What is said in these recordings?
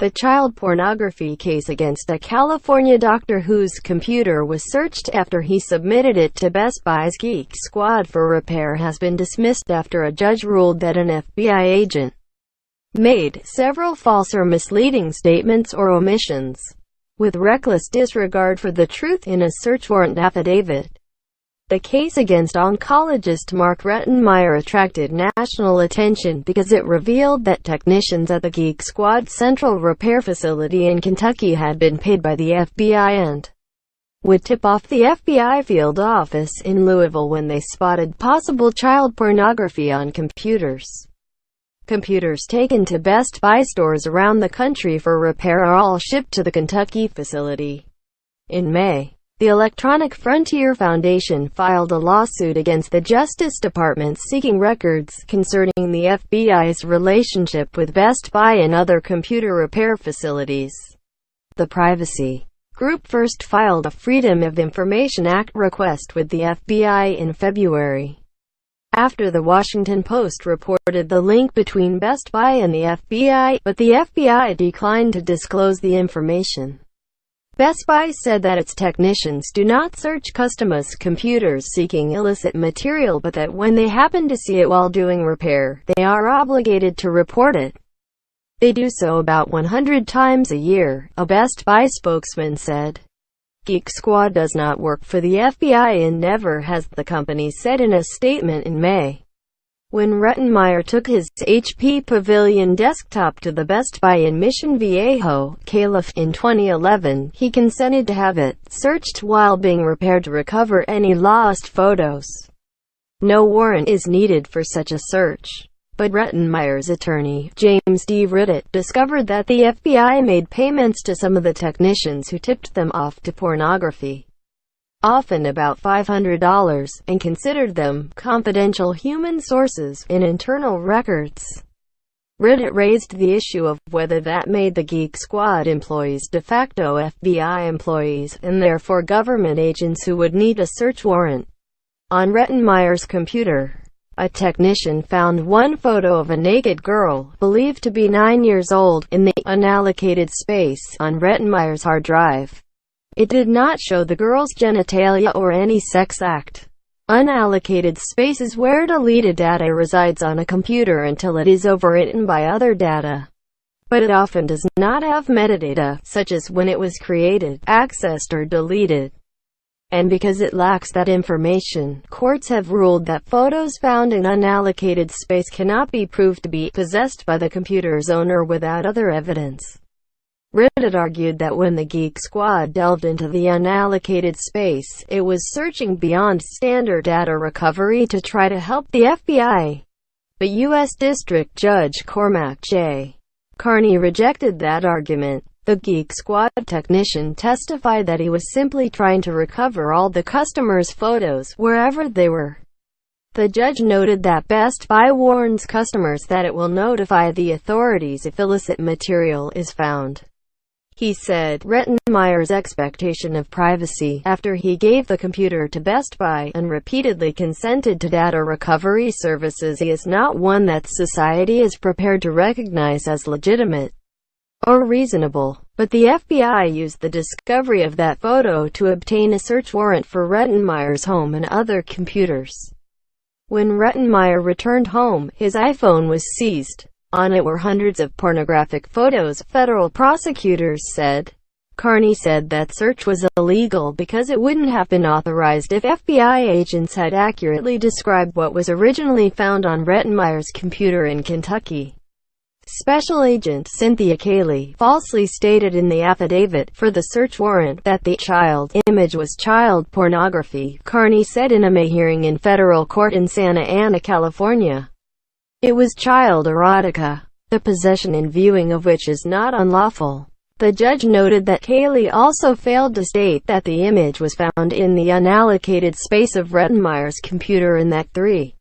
The child pornography case against a California doctor whose computer was searched after he submitted it to Best Buy's Geek Squad for repair has been dismissed after a judge ruled that an FBI agent made several false or misleading statements or omissions, with reckless disregard for the truth in a search warrant affidavit. The case against oncologist Mark Rettenmaier attracted national attention because it revealed that technicians at the Geek Squad Central Repair Facility in Kentucky had been paid by the FBI and would tip off the FBI field office in Louisville when they spotted possible child pornography on computers. Computers taken to Best Buy stores around the country for repair are all shipped to the Kentucky facility. In May, the Electronic Frontier Foundation filed a lawsuit against the Justice Department seeking records concerning the FBI's relationship with Best Buy and other computer repair facilities. The privacy group first filed a Freedom of Information Act request with the FBI in February, after the Washington Post reported the link between Best Buy and the FBI, but the FBI declined to disclose the information. Best Buy said that its technicians do not search customers' computers seeking illicit material, but that when they happen to see it while doing repair, they are obligated to report it. They do so about 100 times a year, a Best Buy spokesman said. Geek Squad does not work for the FBI and never has, the company said in a statement in May. When Rettenmaier took his HP Pavilion desktop to the Best Buy in Mission Viejo, Calif. In 2011, he consented to have it searched while being repaired to recover any lost photos. No warrant is needed for such a search. But Rettenmaier's attorney, James D. Ridditt, discovered that the FBI made payments to some of the technicians who tipped them off to pornography, often about $500, and considered them confidential human sources in internal records. Ridditt raised the issue of whether that made the Geek Squad employees de facto FBI employees, and therefore government agents who would need a search warrant. On Rettenmaier's computer, a technician found one photo of a naked girl, believed to be 9 years old, in the unallocated space on Rettenmaier's hard drive. It did not show the girl's genitalia or any sex act. Unallocated space is where deleted data resides on a computer until it is overwritten by other data. But it often does not have metadata, such as when it was created, accessed or deleted. And because it lacks that information, courts have ruled that photos found in unallocated space cannot be proved to be possessed by the computer's owner without other evidence. Ridditt argued that when the Geek Squad delved into the unallocated space, it was searching beyond standard data recovery to try to help the FBI. But U.S. District Judge Cormac J. Carney rejected that argument. The Geek Squad technician testified that he was simply trying to recover all the customers' photos, wherever they were. The judge noted that Best Buy warns customers that it will notify the authorities if illicit material is found. He said Rettenmaier's expectation of privacy, after he gave the computer to Best Buy and repeatedly consented to data recovery services, is not one that society is prepared to recognize as legitimate or reasonable. But the FBI used the discovery of that photo to obtain a search warrant for Rettenmaier's home and other computers. When Rettenmaier returned home, his iPhone was seized. On it were hundreds of pornographic photos, federal prosecutors said. Carney said that search was illegal because it wouldn't have been authorized if FBI agents had accurately described what was originally found on Rettenmaier's computer in Kentucky. Special Agent Cynthia Cayley falsely stated in the affidavit for the search warrant that the child image was child pornography, Carney said in a May hearing in federal court in Santa Ana, California. It was child erotica, the possession and viewing of which is not unlawful. The judge noted that Cayley also failed to state that the image was found in the unallocated space of Rettenmaier's computer and that 3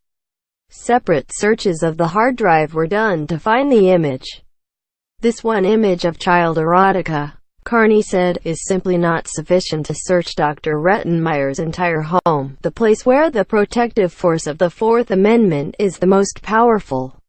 separate searches of the hard drive were done to find the image. This one image of child erotica, Carney said, is simply not sufficient to search Dr. Rettenmaier's entire home, the place where the protective force of the Fourth Amendment is the most powerful.